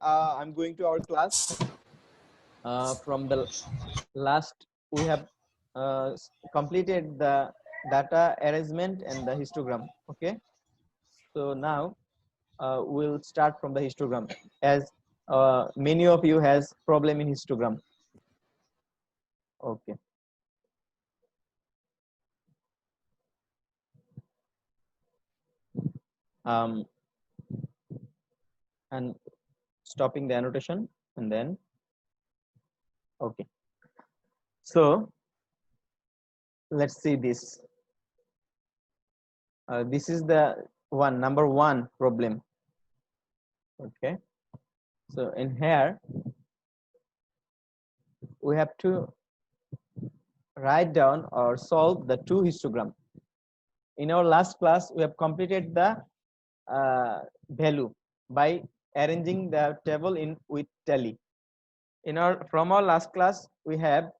I'm going to our class. From the last, we have completed the data arrangement and the histogram. Okay, so now we'll start from the histogram, as many of you has problem in histogram. Okay. Um, and stopping the annotation, and then okay. So let's see this. This is the number one problem. Okay, so in here we have to write down or solve the two histogram. In our last class, we have completed the value by arranging the table in with tally. From our last class, we have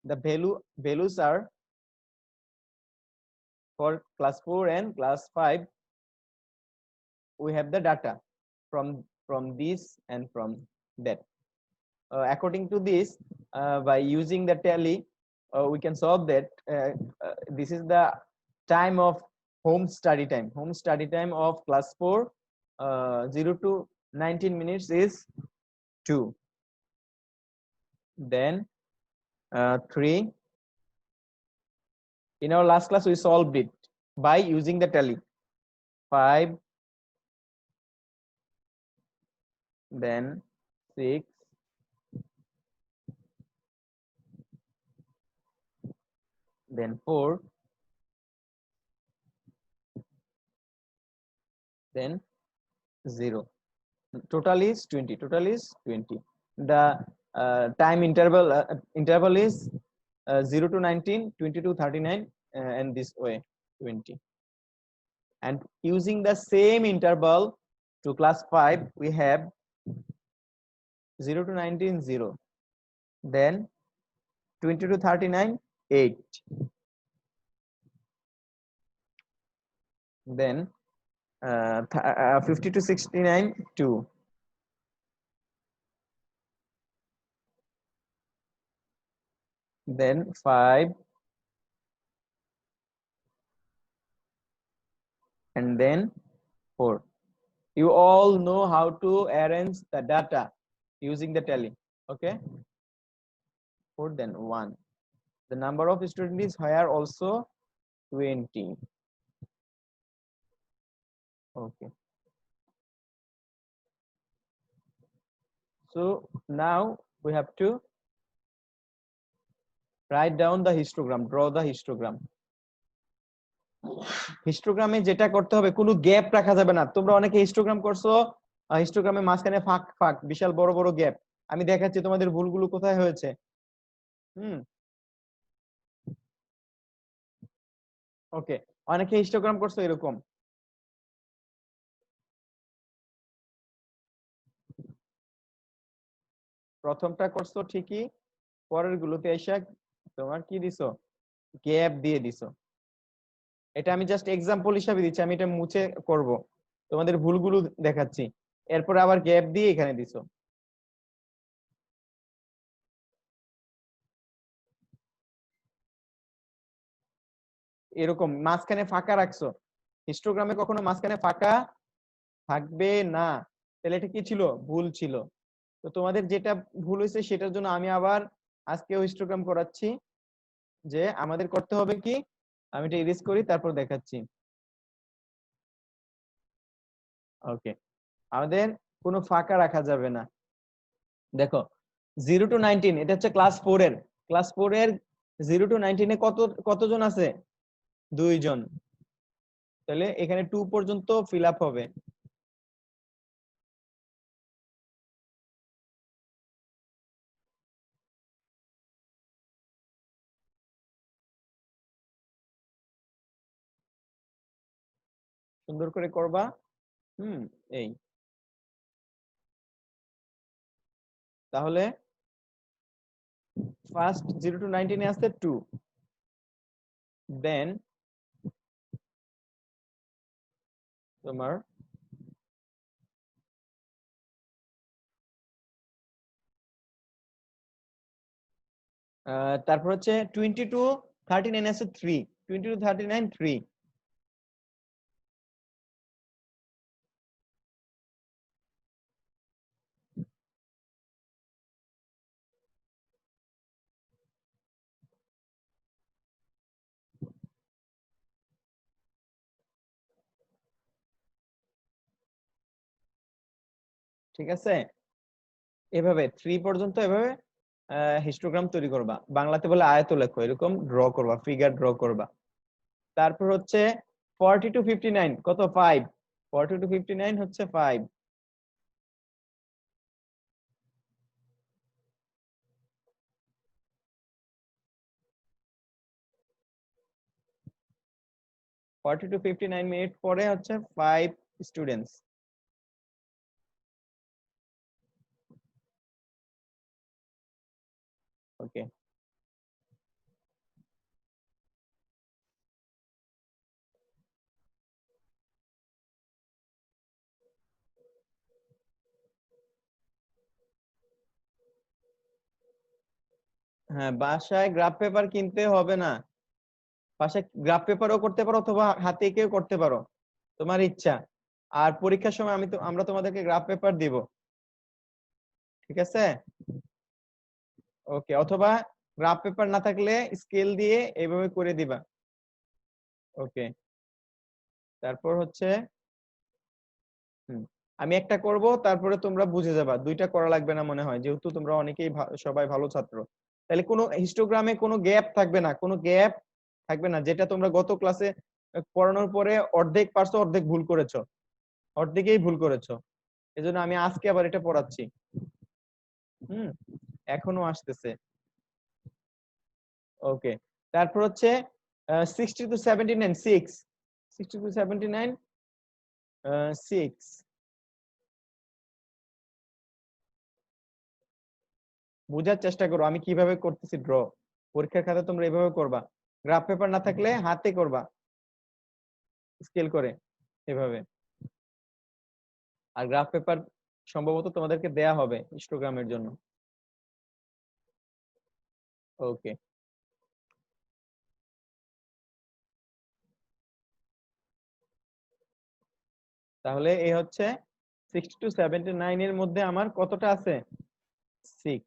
the values are for class 4 and class 5. We have the data from this and from that. According to this, by using the tally, we can solve that. This is the time of home study time. Home study time of class 4, 0 to 19 minutes is 2. Then 3. In our last class, we solved it by using the tally. 5. Then 6. Then 4. Then 0. Total is 20. The time interval is 0 to 19, 20 to 39, and this way 20. And using the same interval to class 5, we have 0 to 19, 0. Then 20 to 39, 8. Then 50 to 69, 2. Then 5. And then 4. You all know how to arrange the data using the tally. Okay. 4. Then 1. The number of students is here also 20. Okay. So now we have to write down the histogram, draw the histogram. হিস্টোগ্রামে যেটা করতে হবে, কোনো gap রাখা যাবে না। তোমরা অনেকে histogram করছো, হিস্টোগ্রামে মাঝখানে ফাঁক ফাঁক বিশাল বড় বড় গ্যাপ। আমি দেখাচ্ছি তোমাদের ভুলগুলো কোথায় হয়েছে। ওকে, অনেকে হিস্টোগ্রাম করছো এরকম। প্রথমটা করছো ঠিকই, পরের গুলোতে এসে তোমার কি দিছো, গ্যাপ দিয়ে দিছো। এটা আমি জাস্ট এক্সাম্পল হিসাবে দিচ্ছি, আমি এটা মুছে করব, তোমাদের ভুলগুলো দেখাচ্ছি। এরপর আবার গ্যাপ দিয়ে এখানে দিছো। এরকম মাঝখানে ফাঁকা রাখছো। হিস্টোগ্রামে কখনো মাঝখানে ফাঁকা থাকবে না। তাহলে এটা কি ছিল? ভুল ছিল। তো তোমাদের যেটা ভুল হয়েছে সেটার জন্য আমি আবার আজকে হিস্টোগ্রাম করাচ্ছি। যে আমাদের করতে হবে কি, আমি এটা ইরেজ করি তারপর দেখাচ্ছি। ওকে, আমাদের কোনো ফাঁকা রাখা যাবে না। দেখো 0 to 19 এটা হচ্ছে ক্লাস 4 এর। ক্লাস 4 এর 0 to 19 এ কতজন আছে? 2 জন। তাহলে এখানে 2 পর্যন্ত ফিল আপ হবে। সুন্দর করে করবা। এই তাহলে ফার্স্ট 0 to 19 এ আসছে 2, দেন তোমার তারপর হচ্ছে 22 39 আছে 3, 22 39 3। ঠিক আছে, এভাবে 3 পর্যন্ত এভাবে হিস্টোগ্রাম তৈরি করবা, বাংলাতে বলে আয়তলেখ, এরকম ড্র করবা, ফিগার ড্র করবা। তারপর হচ্ছে 40 to 59 কত 5, 40 to 59 হচ্ছে 5। ফর্টি টু 59 মিনিট পরে হচ্ছে 5 স্টুডেন্টস। ওকে, হ্যাঁ বাসায় গ্রাফ পেপার কিনতে হবে না, বাসায় গ্রাফ পেপারও করতে পারো অথবা হাতে কেউ করতে পারো, তোমার ইচ্ছা। আর পরীক্ষার সময় আমরা তোমাদেরকে গ্রাফ পেপার দিব, ঠিক আছে? ওকে, অথবা গ্রাফ পেপার না থাকলে স্কেল দিয়ে এইভাবে করে দিবা। ওকে, তারপর হচ্ছে আমি একটা করব, তারপরে তোমরা বুঝে যাবা, দুইটা করা লাগবে না মনে হয়, যেহেতু তোমরা অনেকেই সবাই ভালো ছাত্র। তাহলে কোনো হিস্টোগ্রামে কোনো গ্যাপ থাকবে না, কোনো গ্যাপ থাকবে না, যেটা তোমরা গত ক্লাসে পড়ানোর পরে অর্ধেক পারছো, অর্ধেক ভুল করেছো, অর্ধেকেই ভুল করেছো। এজন্য আমি আজকে আবার এটা পড়াচ্ছি। এখনো আসতেছে। ওকে, তারপর হচ্ছে 60 to 79 6, 60 to 79 6। বোঝার চেষ্টা করো আমি কিভাবে করতেছি ড্র, পরীক্ষার খাতা তোমরা এভাবে করবা, গ্রাফ পেপার না থাকলে হাতে করবা স্কেল করে এভাবে। আর গ্রাফ পেপার সম্ভবত তোমাদেরকে দেয়া হবে হিস্টোগ্রামের জন্য। ওকে, তাহলে এই হচ্ছে 60 to 79 এর মধ্যে আমার কতটা আছে 6।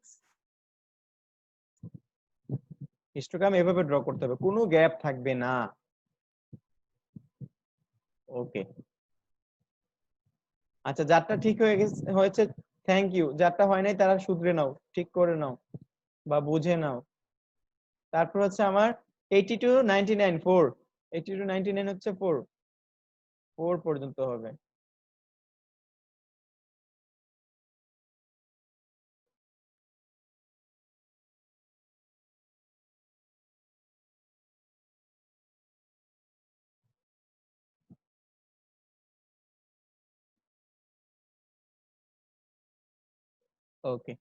হিস্টোগ্রাম এভাবে ড্র করতে হবে, কোনো গ্যাপ থাকবে না। ওকে, আচ্ছা যারটা ঠিক হয়েছে থ্যাংক ইউ, যারটা হয় নাই তারা শুধরে নাও, ঠিক করে নাও বা বুঝে নাও। তারপর হচ্ছে আমার 80 to 99 4, 80 to 99 হচ্ছে 4, 4 পর্যন্ত হবে। ওকে,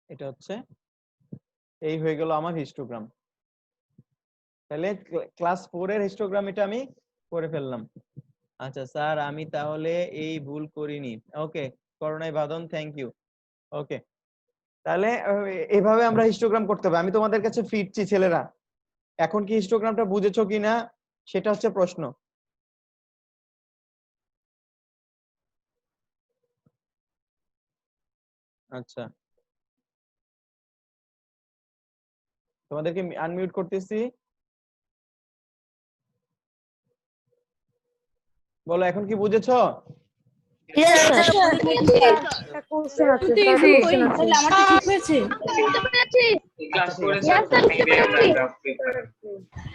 এটা হচ্ছে এই হয়ে গেল আমার হিস্টোগ্রাম। তাহলে ক্লাস 4 এর হিস্টোগ্রাম এটা আমি করে ফেললাম। আচ্ছা স্যার আমি তাহলে এই ভুল করিনি, ওকে করোনাই বাদন থ্যাংক ইউ। ওকে, তাহলে এভাবে আমরা হিস্টোগ্রাম করতে হবে। আমি তোমাদের কাছে ফিরছি ছেলেরা, এখন কি হিস্টোগ্রামটা বুঝেছো কিনা সেটা হচ্ছে প্রশ্ন। আচ্ছা, তোমাদেরকে আনমিউট করতেছি, বলো এখন কি বুঝেছো?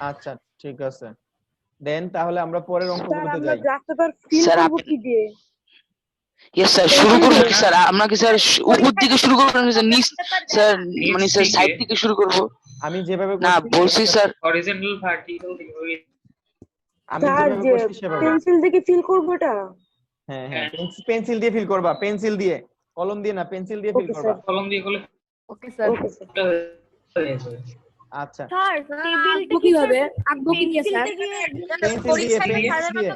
আচ্ছা ঠিক আছে, দেন তাহলে আমরা পরের অঙ্কগুলোতে যাই। স্যার ইয়েস স্যার শুরু করব কি স্যার? আমরা কি স্যার উপর দিকে শুরু করব না স্যার নিচ, স্যার মানে স্যার সাইড থেকে শুরু করব? আমি যেভাবে না বলছি স্যার হরিজন্টাল ভার্টিক্যাল আমি যেভাবে করছি সেভাবে। পেন্সিল দিয়ে ফিল করব এটা। হ্যাঁ হ্যাঁ পেন্সিল দিয়ে ফিল করবা, পেন্সিল দিয়ে, কলম দিয়ে না, পেন্সিল দিয়ে ফিল করবা। কলম দিয়ে করলে ওকে স্যার। আচ্ছা স্যার আঁকবো কিভাবে? আঁকবো কি দিয়ে স্যার? পেন্সিল দিয়ে, পেন্সিল দিয়ে।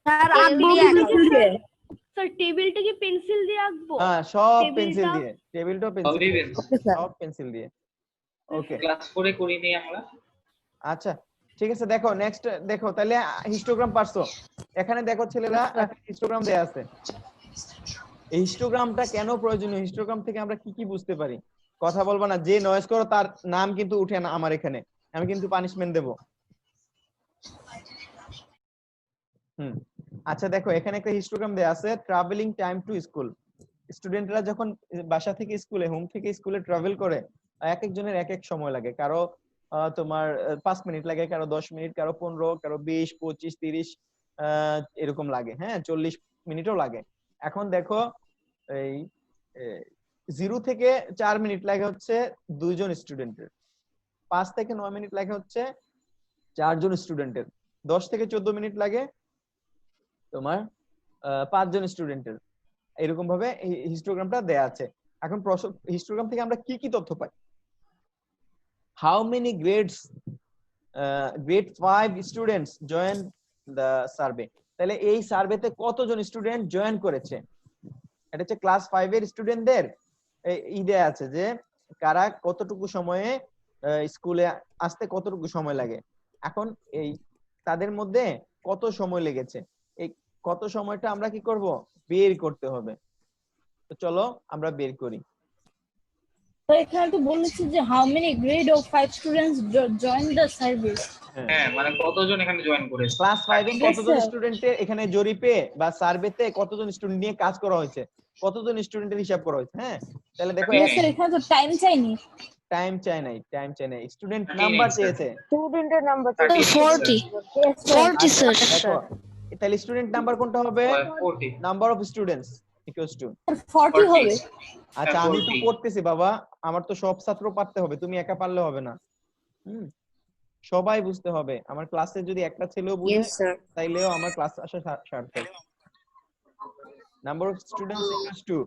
স্যার আঁকবো পেন্সিল দিয়ে। স্যার টেবিলটা কি পেন্সিল দিয়ে আঁকবো? হ্যাঁ সব টেবিলটা? পেন্সিল দিয়ে, টেবিলটাও পেন্সিল সবই দিয়ে, পেন্সিল। ওকে স্যার সব পেন্সিল দিয়ে। ওকে ক্লাস 4 এ করিনি আমরা। আচ্ছা ঠিক আছে, দেখো নেক্সট দেখো তাহলে হিস্টোগ্রাম পারছো। এখানে দেখো ছেলেরা একটা হিস্টোগ্রাম দেয়া আছে। এই হিস্টোগ্রামটা কেন প্রয়োজনীয়, হিস্টোগ্রাম থেকে আমরা কি কি বুঝতে পারি? কথা বলবো না, যে নয়েজ করো তার নাম কিন্তু উঠে না আমার এখানে, আমি কিন্তু পানিশমেন্ট দেব। আচ্ছা দেখো এখানে একটা হিস্টোগ্রাম দেয়া আছে, ট্রাভেলিং টাইম টু স্কুল। স্টুডেন্টরা যখন বাসা থেকে স্কুলে, হোম থেকে স্কুলে ট্রাভেল করে, এক একজনের এক এক সময় লাগে। কারো তোমার 5 মিনিট লাগে, কারো 10 মিনিট, কারো 15, কারো 20, 25, 30 এরকম লাগে, হ্যাঁ 40 মিনিটও লাগে। এখন দেখো এই 0 থেকে 4 মিনিট লাগে হচ্ছে 2 জন স্টুডেন্টের, 5 থেকে 9 মিনিট লাগে হচ্ছে 4 জন স্টুডেন্টের, 10 থেকে 14 মিনিট লাগে তোমার 5 জন স্টুডেন্টের। এরকম ভাবে হিস্টোগ্রামটা দেয়া আছে। এখন হিস্টোগ্রাম থেকে আমরা কি কি তথ্য পাই? How many grade 5 students join the survey. তাহলে এই সার্ভেতে কতজন স্টুডেন্ট জয়েন করেছে? এটা হচ্ছে ক্লাস 5 এর স্টুডেন্টদের দেয়া আছে যে কারা কতটুকু সময়ে স্কুলে আসতে কতটুকু সময় লাগে। এখন এই তাদের মধ্যে কত সময় লেগেছে, এই কত সময়টা আমরা কি করব, বের করতে হবে। তো চলো আমরা বের করি। তো এখানে তো বলেছে যে how many grade of 5 students join the service. হ্যাঁ মানে কতজন এখানে জয়েন করেছে? ক্লাস 5 এ Yes, কতজন sir. স্টুডেন্টের এখানে জরিপে বা সার্ভেতে কতজন স্টুডেন্ট নিয়ে কাজ করা হয়েছে, কতজন স্টুডেন্টের হিসাব করা হয়েছে। হ্যাঁ তাহলে দেখো Yes, sir, এখানে তো টাইম চাইনি। টাইম চাই নাই, টাইম চাই নাই, স্টুডেন্ট 39, নাম্বার sir. চেয়েছে। স্টুডেন্টের নাম্বার 40 40 স্যার। আচ্ছা, দেখো তাহলে স্টুডেন্ট নাম্বার কোনটা হবে? 40 number of students equals to 40 হবে। আচ্ছা আমি তো 40 পড়তেছি বাবা, আমার তো সব ছাত্র পারতে হবে, তুমি একা পারলে হবে না। সবাই বুঝতে হবে। আমার ক্লাসে যদি একটা ছেলেও বুঝে তাইলেও আমার ক্লাস আসা সার্থক। Number of students equals to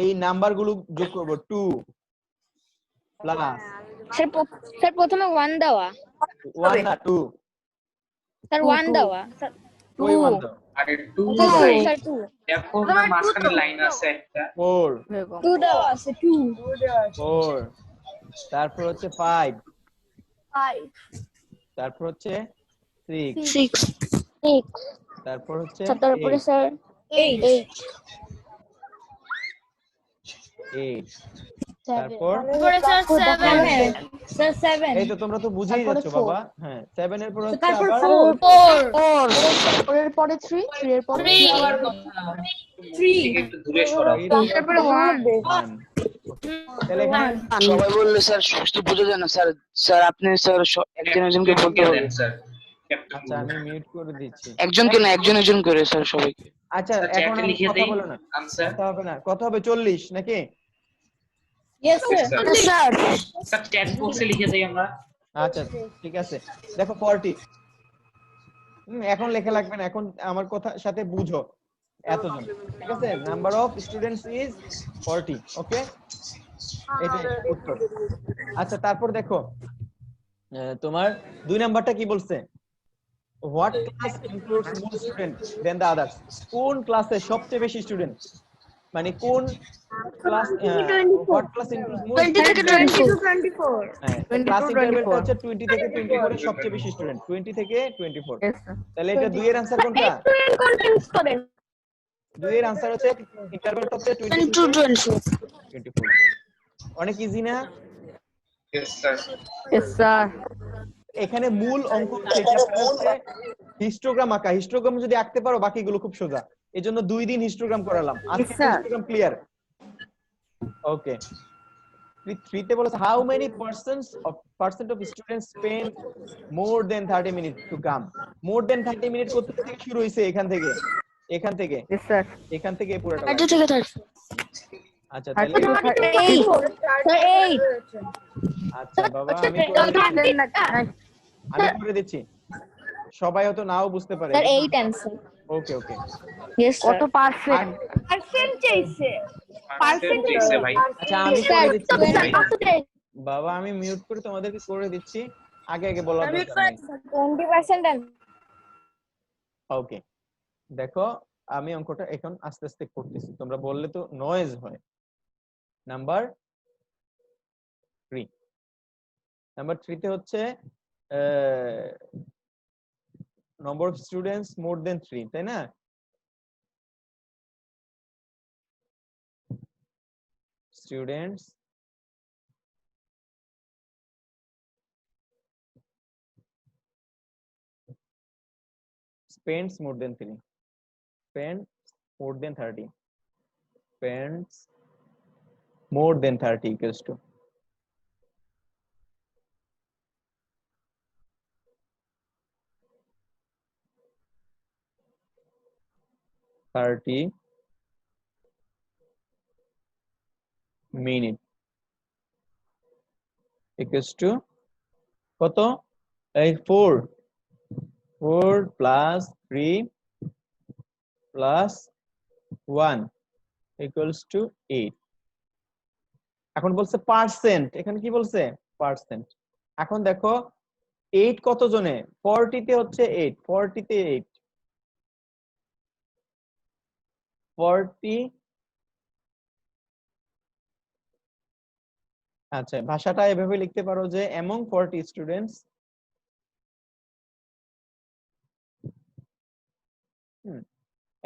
এই নাম্বারগুলো যোগ করব 2 প্লাস স্যার প্রথমে 1 দেওয়া 1 না 2, স্যার 1 দেওয়া স্যার ওই 1 দাও, আরে 2 2 ভাই স্যার 2 দেখো না মাঝখানে লাইন আছে একটা। 4 2 দেওয়া আছে 2 4 তারপর হচ্ছে 5 5 তারপর হচ্ছে 6 6 তারপর হচ্ছে তারপরে স্যার 8 8 তারপর স্যার 7 এই তো তোমরা তো বুঝেই যাচ্ছ বাবা। হ্যাঁ 7 এর পর হচ্ছে তারপর আবার 4 এর পরে 3 3 এর পরে 3 একটু দূরে সরাও। তারপরে 1 1 তাহলে এখানে সবাই বললে স্যার সুস্থ বোঝা যায় না স্যার। স্যার আপনি স্যার একজন একজনকে বলতে হবে। স্যার আচ্ছা আমি মিউট করে দিচ্ছি। একজনকে না একজন একজন করে স্যার সবাইকে। আচ্ছা স্যার, এখন চ্যাটে আমি লিখে কথা দেই বলো না, আনসার। কথা হবে না, কথা হবে 40 নাকি? Yes sir sir sir chat বক্সে লিখে দেই আমরা। আচ্ছা ঠিক আছে, দেখো 40 এখন লেখা লাগবে না, এখন আমার কথা সাথে বুঝো এতজন, ঠিক আছে? নাম্বার অফ স্টুডেন্টস ইজ 40, ওকে এটাই উত্তর। আচ্ছা তারপর দেখো তোমার 2 নাম্বারটা কি বলছে? What class includes more student than the others. কোন ক্লাসে সবচেয়ে বেশি স্টুডেন্ট, মানে কোন class, what class includes more 20 থেকে 24 ক্লাস ইন্টারভ্যালটা হচ্ছে 20 থেকে 24 এর সবচেয়ে বেশি স্টুডেন্ট, 20 থেকে 24। তাহলে এটা 2 এর आंसर কোনটা? 2 এর आंसर হচ্ছে ইন্টারভ্যালটা হচ্ছে 20 থেকে 24। অনেক ইজি না? Yes sir. এখানে মূল অঙ্ক হচ্ছে হিস্টোগ্রাম আঁকা। হিস্টোগ্রাম যদি আঁকতে পারো বাকিগুলো খুব সোজা। এজন্য 2 দিন হিস্টোগ্রাম করালাম, আজকে হিস্টোগ্রাম ক্লিয়ার। ওকে 3 তে বলেছে how many percent of students spend more than 30 minute to come. More than 30 minute কোথা থেকে শুরু হইছে? এখান থেকে, এখান থেকে, এখান থেকে পুরোটা। 30 থেকে 30 আচ্ছা তাহলে 8 আচ্ছা বাবা আমি করে দিচ্ছি, সবাই হয়তো নাও বুঝতে পারে। স্যার 8 आंसर ওকে ওকে यस কত পারফেক্ট পার্সেন্ট চাইছে। পার্সেন্ট দিছে ভাই। আচ্ছা আমি করে দিচ্ছি স্যার বাবা, আমি মিউট করে তোমাদেরকে করে দিচ্ছি, আগে আগে বলার দরকার নেই। 20% ওকে দেখো আমি অঙ্কটা এখন আস্তে আস্তে করতেছি, তোমরা বললে তো নয়েজ হয়। নাম্বার 3, নাম্বার 3 তে হচ্ছে নম্বর অফ স্টুডেন্টস মোর দেন 3, তাই না? Students spends more than 3, spends more than 30, spends more than 30 equals to 30 minute equals to কত? এই 4 plus 3 plus 1 equals to 8। এখন বলছে পার্সেন্ট, এখানে কি বলছে? পার্সেন্ট। এখন দেখো 8 কত জনে? 40 তে হচ্ছে 8, 40 তে 8, 40। আচ্ছা, ভাষাটা এভাবে লিখতে পারো যে among 40 students,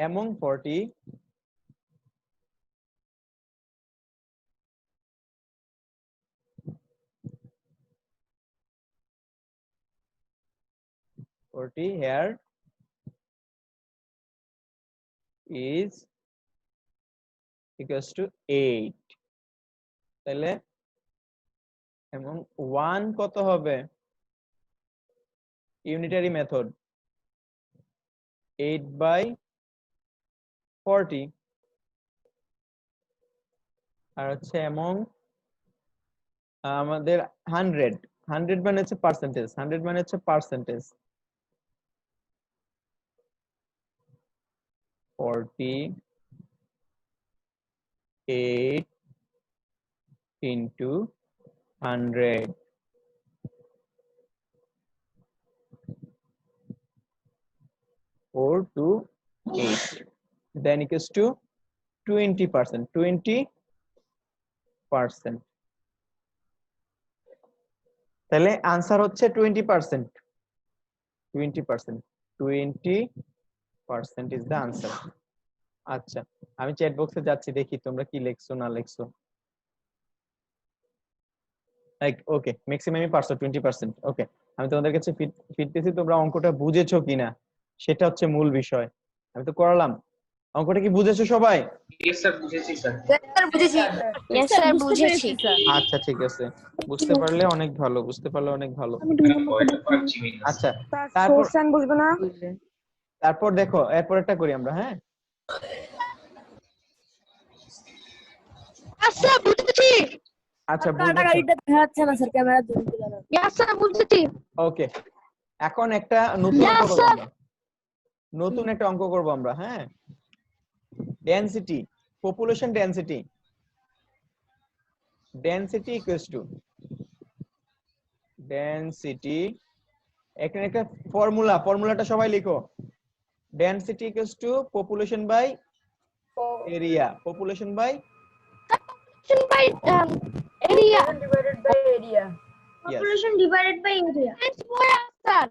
among 40 here is equals to 8, তাহলে এবং 1 কত হবে? ইউনিটারি মেথড 8/40, আর হচ্ছে among আমাদের 100, 100 মানে হচ্ছে পার্সেন্টেজ, 100 মানে হচ্ছে percentage. 48 into 100, 4 to 8, then equals to 20%, 20%। তাহলে आंसर হচ্ছে 20%, 20%, 20% is the answer। আচ্ছা, আমি চ্যাট বক্সে যাচ্ছি, দেখি তোমরা কি লিখছো না লিখছো। লাইক ওকে, ম্যাক্সিমামই পারছো 20%। ওকে, আমি তোমাদের কাছে ফিরতেছি, তোমরা অঙ্কটা বুঝেছো কিনা সেটা হচ্ছে মূল বিষয়। আমি তো করালাম, অঙ্কটা কি বুঝেছো সবাই? ইয়েস স্যার, বুঝেছি স্যার। Yes, sir, বুঝেছি। আচ্ছা ঠিক আছে, বুঝতে পারলে অনেক ভালো, বুঝতে পারলে অনেক ভালো। ভয়টা পাচ্ছি মিনা। আচ্ছা, স্যার তারপর সোর্স বুঝবো না? তারপর দেখো এরপরটা করি আমরা। হ্যাঁ আচ্ছা বুঝেছি। আচ্ছা, দেখাচ্ছে না স্যার, ক্যামেরা জুম দিলাম। Yes, sir, বুঝেছি। ওকে, এখন একটা নতুন অঙ্ক করব আমরা, নতুন একটা অঙ্ক করব আমরা। হ্যাঁ, density, population density, density equals to density, এখানে একটা ফর্মুলাটা সবাই লিখো। Density equals to population by area, population by By area. Divided by area. Population divided by area. Science boy, sir.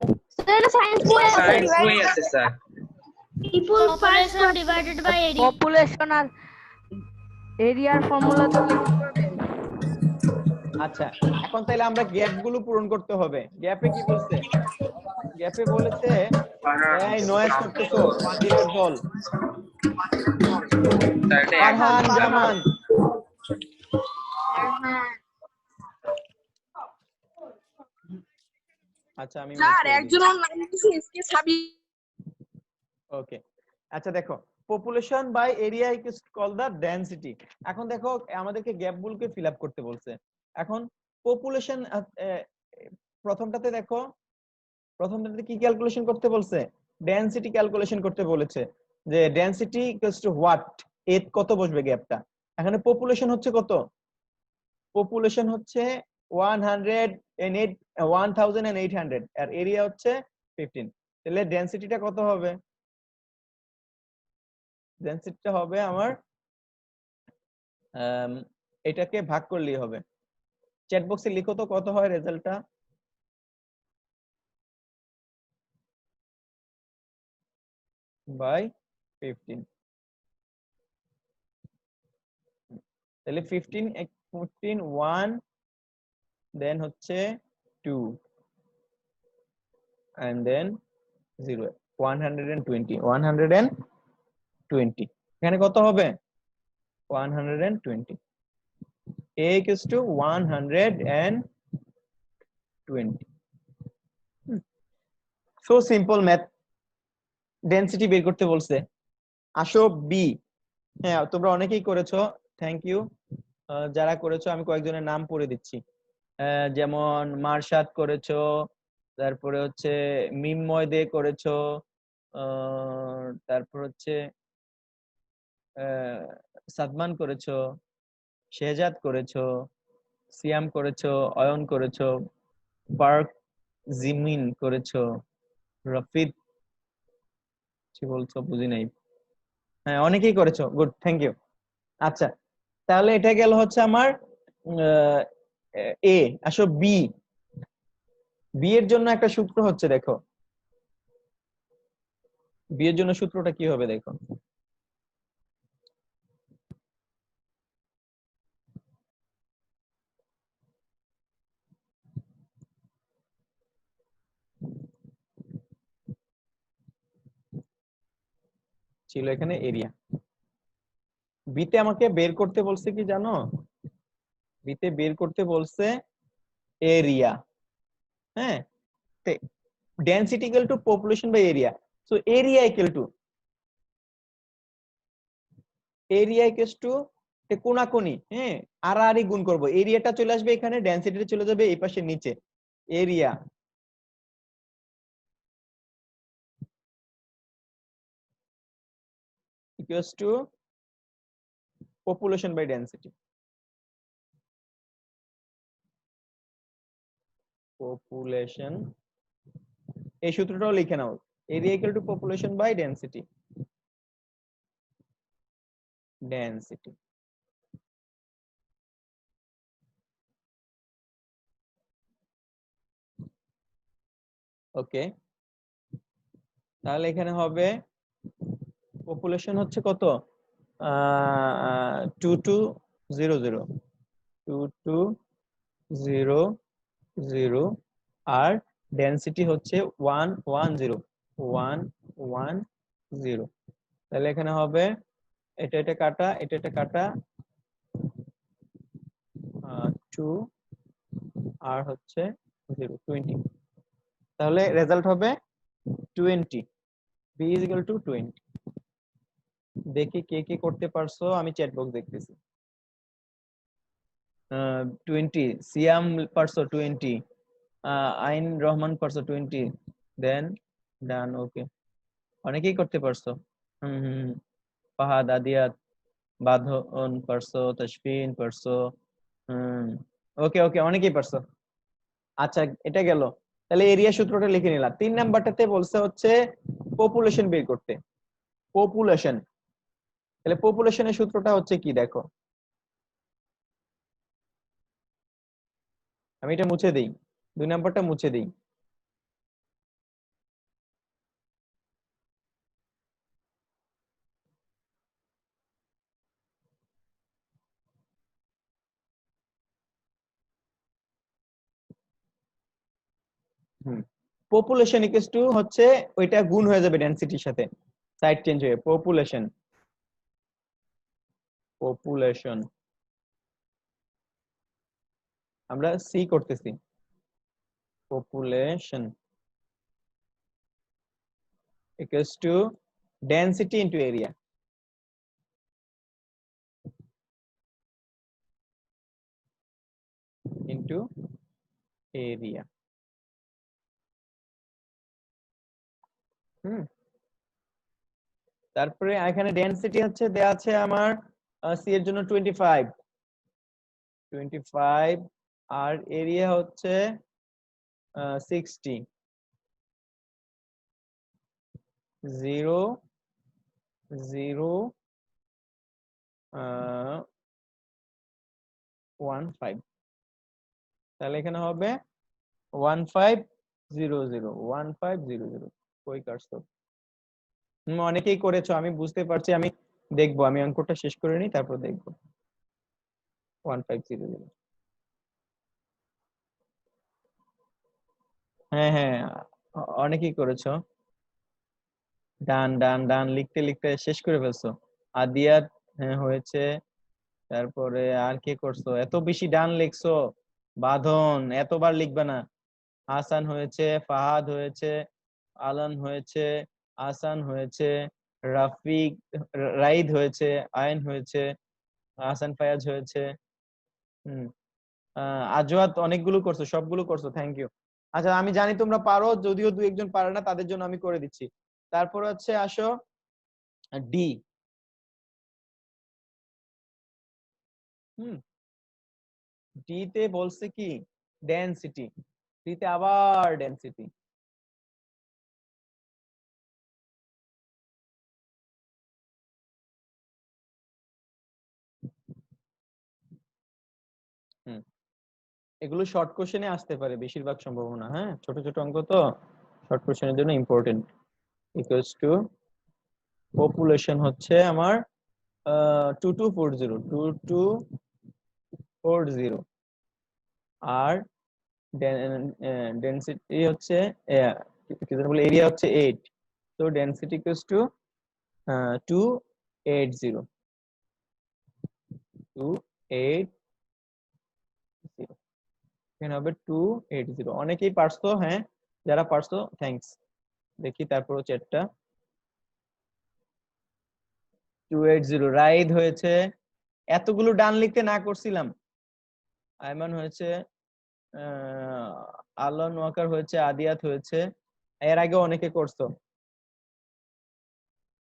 Sir, science boy. Science বই আছে sir. People population divided by area. Population আর এরিয়ার formula তো আচ্ছা, এখন তাহলে আমরা gap গুলো পূরণ করতে হবে। গ্যাপে কি বলছে? গ্যাপে বলেছে এই নয়েজ করতেছো, পানির জল। স্যার এটা ফারহান জামান, আচ্ছা আমি স্যার একজনের নাম লিখেছি এসকে সাবি। ওকে, আচ্ছা দেখো, population by area is called the density. এখন দেখো আমাদেরকে গ্যাপগুলোকে ফিল আপ করতে বলছে। এখন পপুলেশন প্রথমটাতে দেখো, প্রথমটাতে কি ক্যালকুলেশন করতে বলছে? ডেনসিটি ক্যালকুলেশন করতে বলেছে, যে ডেনসিটি ইকুয়ালস টু হোয়াট, এত কত বসবে গ্যাপটা। এখানে পপুলেশন হচ্ছে কত? পপুলেশন হচ্ছে 1800 আর এরিয়া হচ্ছে 15, তাহলে ডেনসিটিটা কত হবে? ডেনসিটিটা হবে আমার এটাকে ভাগ করলেই হবে। চ্যাট বক্সে লিখো তো কত হয় রেজাল্টটা। বাই 15। তাহলে 15 1 দেন হচ্ছে 2 and then 0 120 এখানে কত হবে 120 a equals to 120 so simple math density বের করতে বলছে আসো বি হ্যাঁ তোমরা অনেকেই করেছো থ্যাংক ইউ যারা করেছো আমি কয়েকজনের নাম পড়ে দিচ্ছি যেমন মারশাদ করেছো তারপরে হচ্ছে মিমময় দে করেছো তারপর হচ্ছে সাদমান করেছো শেহজাদ করেছো সিয়াম করেছো অয়ন করেছো পার্ক জিমিন করেছো রফিদ কি বলছো বুঝি নাই হ্যাঁ অনেকেই করেছো গুড থ্যাংক ইউ আচ্ছা তাহলে এটা গেল হচ্ছে আমার এ আসো বি বি এর জন্য একটা সূত্র হচ্ছে দেখো বি এর জন্য সূত্রটা কি হবে দেখো ছিল এখানে এরিয়া বিতে আমাকে বের করতে বলছে কি জানো বিতে বের করতে বলছে এরিয়া হ্যাঁ density equal to population by area so area equal to কোনাকুনি হ্যাঁ আড়াআড়ি গুণ করব এরিয়াটা চলে আসবে এখানে ডেনসিটিটা চলে যাবে এই পাশে নিচে area equals to population by density population এই সূত্রটাও লিখে নাও area equal to population by density okay তাহলে এখানে হবে পপুলেশন হচ্ছে কত 2200 আর ডেনসিটি হচ্ছে 110 তাহলে এখানে হবে এটা কাটা এটা কাটা 2 আর হচ্ছে 20 তাহলে রেজাল্ট হবে 20 b is equal to 20 দেখি কে কে করতে পারছো আমি চ্যাট বক্স দেখতেছি 20 সিয়াম পারছো 20 আইন রহমান পারছো 20 দেন ডান ওকে অনেকেই করতে পারছো ফাহাদ আদিয়াত বাঁধন পারছো তাসফিন পারছো ওকে ওকে অনেকেই পারছো আচ্ছা এটা গেল তাহলে এরিয়া সূত্রটা লিখে নিলাম 3 নাম্বারটাতে বলছে হচ্ছে পপুলেশন বের করতে পপুলেশন তাহলে পপুলেশনের সূত্রটা হচ্ছে কি দেখো আমি এটা মুছে দেই 2 নাম্বারটা মুছে দেই পপুলেশন ইকুয়ালস টু হচ্ছে ওইটা গুণ হয়ে যাবে ডেনসিটির সাথে সাইড চেঞ্জ হয়ে পপুলেশন আমরা সি করতেছি population equals to density into area তারপরে এখানে ডেনসিটি হচ্ছে দেয়া আছে আমার সি এর জন্য 25 আর এরিয়া হচ্ছে 60 0 015 তাহলে এখানে হবে 1500 কই কাটছো? অনেকেই করেছো, আমি বুঝতে পারছি, আমি দেখবো, আমি অঙ্কটা শেষ করে নিই তারপর দেখবো। 1500 হ্যাঁ হ্যাঁ, অনেকেই করেছো। ডান ডান ডান, লিখতে লিখতে শেষ করে ফেলছো। আদিয়া হ্যাঁ হয়েছে, তারপরে আর কে করছো? এত বেশি ডান লিখছো, বাঁধন এতবার লিখবে না। হাসান হয়েছে, ফাহাদ হয়েছে, আলান হয়েছে, আসান হয়েছে, রাফিক রাইদ হয়েছে, আইন হয়েছে, হাসান ফায়াজ হয়েছে। আজওয়াত অনেকগুলো করছো, সবগুলো করছো, থ্যাংক ইউ। আচ্ছা আমি জানি তোমরা পারো, যদিও দু একজন পারে না, তাদের জন্য আমি করে দিচ্ছি। তারপর হচ্ছে আসো ডি। ডি তে বলছে কি ডেনসিটি, ডি তে আবার ডেনসিটি। এগুলো শর্ট কোশ্চেনে আসতে পারে বেশিরভাগ সম্ভাবনা। হ্যাঁ, ছোট ছোট অঙ্ক তো শর্ট কোশ্চেনের জন্য ইম্পর্টেন্ট। ইকুয়ালস টু পপুলেশন হচ্ছে আমার 2240 আর ডেনসিটি হচ্ছে কি যেন বলে, এরিয়া হচ্ছে 8। তো ডেনসিটি ইকুয়ালস টু 280 এখানে হবে 280। অনেকেই পারছো, হ্যাঁ যারা পারছো থ্যাঙ্কস। দেখি তারপর চ্যাটটা 280 রাইড হয়েছে। এতগুলো ডান লিখতে না করছিলাম। আয়মান হয়েছে, আলন ওয়াকার হয়েছে, আদিয়াত হয়েছে, এর আগে অনেকে করছো।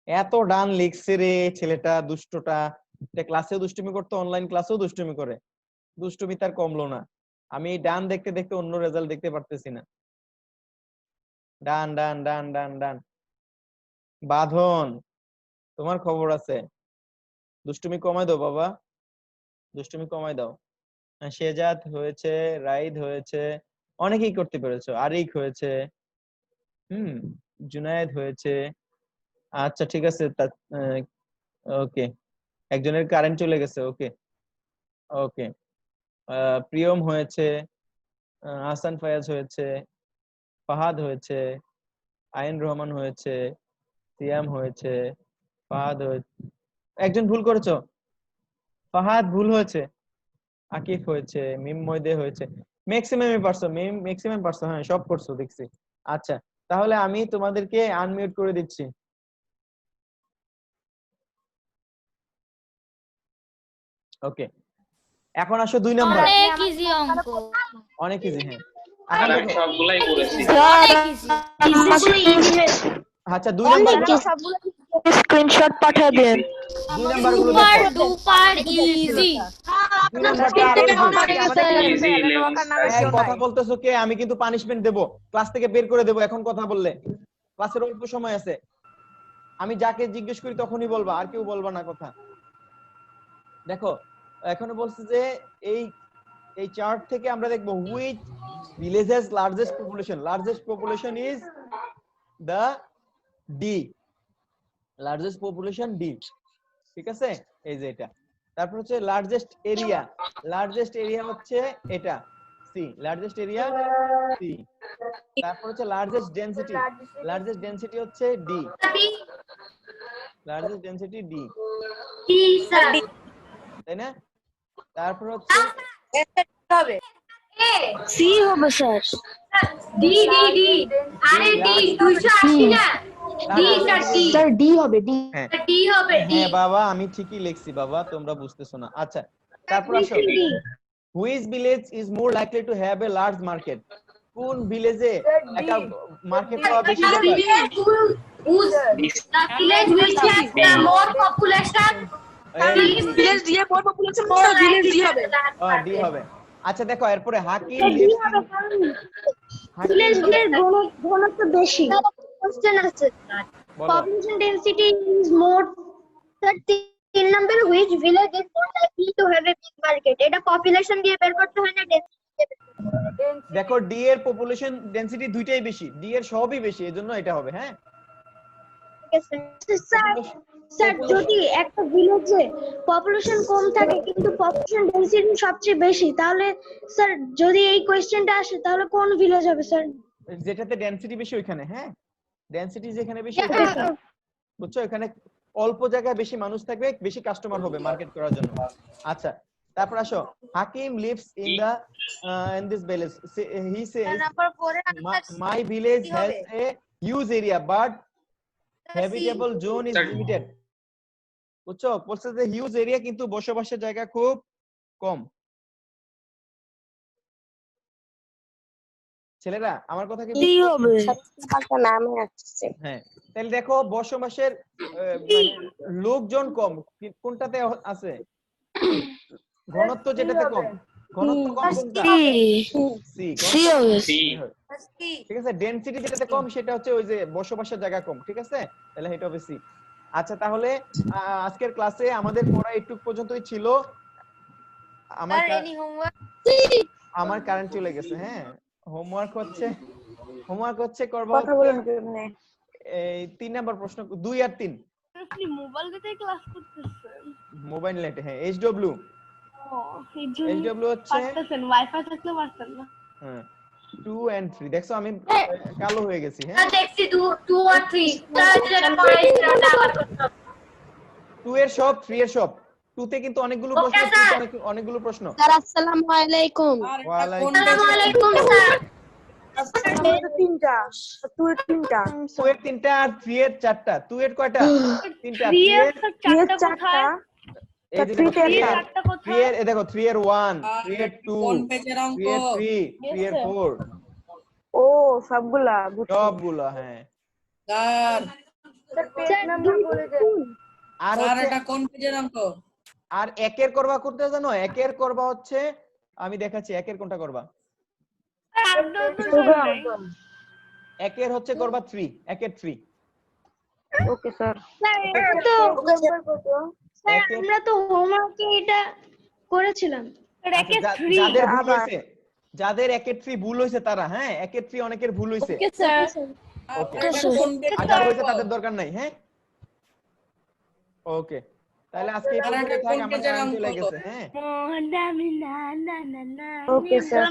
এত ডান লিখছে রে ছেলেটা, দুষ্টটা। ক্লাসেও দুষ্টুমি করতো, অনলাইন ক্লাসেও দুষ্টুমি করে, দুষ্টুমি তার কমলো না। আমি ডান দেখতে দেখতে অন্য রেজাল্ট দেখতে পারতেছি না। ডান ডান ডান ডান ডান, বাঁধন তোমার খবর আছে, দুষ্টুমি কমাই দাও বাবা, দুষ্টুমি কমাই দাও। শেজাদ হয়েছে, রাইদ হয়েছে, অনেকেই করতে পেরেছো। আরিক হয়েছে, জুনায়েদ হয়েছে। আচ্ছা ঠিক আছে, ওকে, একজনের কারেন্ট চলে গেছে, ওকে ওকে। প্রিয়ম হয়েছে, হাসান ফায়াজ হয়েছে, ফাহাদ হয়েছে, আইন রহমান হয়েছে, সিয়াম হয়েছে, ফাহাদ হয়েছে। একজন ভুল করেছো, ফাহাদ ভুল হয়েছে, আকিফ হয়েছে, মিম ময়দে হয়েছে। ম্যাক্সিমামই পারছো, ম্যাক্সিমাম পারছো, হ্যাঁ সব করছো দেখছি। আচ্ছা তাহলে আমি তোমাদেরকে আনমিউট করে দিচ্ছি। ওকে, এখন আসো 2 নাম্বার। অনেক ইজি অঙ্ক, অনেক ইজি, হ্যাঁ আর আমি সবগুলাই করেছি। অনেক ইজি। আচ্ছা 2 নাম্বার স্ক্রিনশট পাঠিয়ে দেন। 2 নাম্বার গুলো সুপার দেখো। Duper easy. 2 নাম্বারটা আরো ইজি এই কথা বলতেছো কে? আমি কিন্তু পানিশমেন্ট দেব, ক্লাস থেকে বের করে দেব এখন কথা বললে। ক্লাসের অল্প সময় আছে, আমি যাকে জিজ্ঞেস করি তখনই বলবা, আর কেউ বলবা না কথা। দেখো এখানে বলছে যে এই চার্ট থেকে আমরা দেখব which villages largest population is the D, largest population D, ঠিক আছে? এই যে এটা। তারপর হচ্ছে লার্জেস্ট এরিয়া হচ্ছে এটা C, লার্জেস্ট এরিয়া C। তারপর হচ্ছে লার্জেস্ট ডেনসিটি হচ্ছে D, লার্জেস্ট ডেনসিটি D, তাই না? তারপর হচ্ছে হবে সি হবে স্যার। ডি ডি ডি আরে ডি 280 না, ডি স্যার ডি হবে, ডি ডি হবে। হ্যাঁ বাবা আমি ঠিকই লিখছি বাবা, তোমরা বুঝতেছো না। আচ্ছা তারপর আসো, which village is more likely to have a large market? কোন ভিলেজে একটা মার্কেট পাওয়া বেশি দরকার? Village which has the more population, village দিয়ে মোর পপুলেশন ভিলেজ দিয়ে হবে। ডি হবে। আচ্ছা দেখো এরপরে হাকিম ভিলেজ দিয়ে ঘনত্ব বেশি। কোশ্চেন আছে বলো Population density is more. Sir, 3 number which village is more likely to have a big market? এটা population দিয়ে বের করতে হয় না density দিয়ে বের করতে হয়? দেখো ডি এর পপুলেশন ডেনসিটি দুইটাই বেশি, ডি এর সবই বেশি, এজন্য এটা হবে। হ্যাঁ ঠিক আছে স্যার, স্যার যদি একটা ভিলেজে পপুলেশন কম থাকে কিন্তু পপুলেশন ডেনসিটি সবচেয়ে বেশি, তাহলে স্যার যদি এই কোশ্চেনটা আসে তাহলে কোন ভিলেজ হবে স্যার? যেটাতে ডেনসিটি বেশি ওইখানে। হ্যাঁ ডেনসিটি যেখানে বেশি বুঝছো, এখানে অল্প জায়গায় বেশি মানুষ থাকবে, বেশি কাস্টমার হবে মার্কেট করার জন্য। আচ্ছা তারপর আসো, Hakim lives in the in this village, he says my village has a huge area but habitable zone is limited. বুঝছো, বলছে যে হিউজ এরিয়া কিন্তু বসবাসের জায়গা খুব কম। ছেলেরা আমার কথা কি হ্যাঁ, তাহলে দেখো বসবাসের লোকজন কম, কোনটাতে আছে? ঘনত্ব যেটাতে কম, ঘনত্ব কম কোনটা? সি। ঠিক আছে, ডেনসিটি যেটাতে কম সেটা হচ্ছে ওই যে বসবাসের জায়গা কম। ঠিক আছে, তাহলে এটা হবে সি। আচ্ছা তাহলে আজকের ক্লাসে আমাদের পড়া একটু পর্যন্তই ছিল। আমার কারেন্ট চলে গেছে। হ্যাঁ হোমওয়ার্ক হচ্ছে করবা এই 3 নাম্বার প্রশ্ন 2 আর 3 আপনি মোবাইল দিয়ে ক্লাস করতেছেন? মোবাইল নেটে। হ্যাঁ এইচডব্লিউ হচ্ছে ওয়াইফাই থাকলে পারতেন না। হ্যাঁ 2 and 3 দেখছো আমি কালো হয়ে গেছি। হ্যাঁ দেখছি 2 আর 3 স্যার যেটা পড়াই সেটা আবার করতে হবে। 2 এর সব 3 এর সব, 2 তে কিন্তু অনেকগুলো প্রশ্ন, 3 তে অনেকগুলো প্রশ্ন। স্যার আসসালামু আলাইকুম। আসসালামু আলাইকুম স্যার। 2 এর 3টা 2 এর 3টা আর 3 এর 4টা। 2 এর কয়টা? 3টা। 3 এর 4টা কোথায়? এই যে 3 এর এই দেখো 3 এর 1 3 এর 2 3 এর 3 এর 4 ও সবগুলা সবগুলো। হ্যাঁ স্যার পেজ নাম্বার বলে দেন। আর স্যার হচ্ছে এটা কোন পেজের অঙ্ক? আর একের করবা করতে জানো? একের করবা হচ্ছে আমি দেখাচ্ছি একের কোনটা করবা। একের হচ্ছে করবা 3, একের 3। Okay sir. আমরা তো হোমওয়ার্কে এটা করেছিলাম। যাদের ভুল হয়েছে, যাদের একের 3 ভুল হয়েছে তারা, হ্যাঁ একের 3 অনেকের ভুল হয়েছে। Okay sir. ওকে আর যাদের হয়েছে তাদের দরকার নাই। হ্যাঁ ওকে তাহলে আজকে এই পর্যন্তই থাক, আমার কারেন্ট চলে গেছে। হ্যাঁ ওকে স্যার।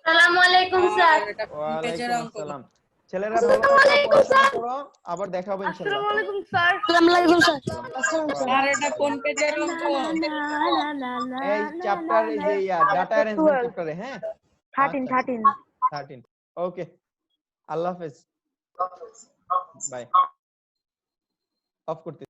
আসসালামু আলাইকুম স্যার। ওয়ালাইকুম আসসালাম। ছেলেরা ভালো করে পড়াশোনা করো, আবার দেখা হবে ইনশাআল্লাহ। আসসালামু আলাইকুম স্যার। আসসালামু আলাইকুম স্যার। স্যার এটা কোন পেজের অঙ্ক? এই চ্যাপ্টার এই যে ডাটা অ্যারেঞ্জমেন্ট চ্যাপ্টারে। হ্যাঁ 13 ওকে আল্লাহ হাফেজ, বাই। অফ করতে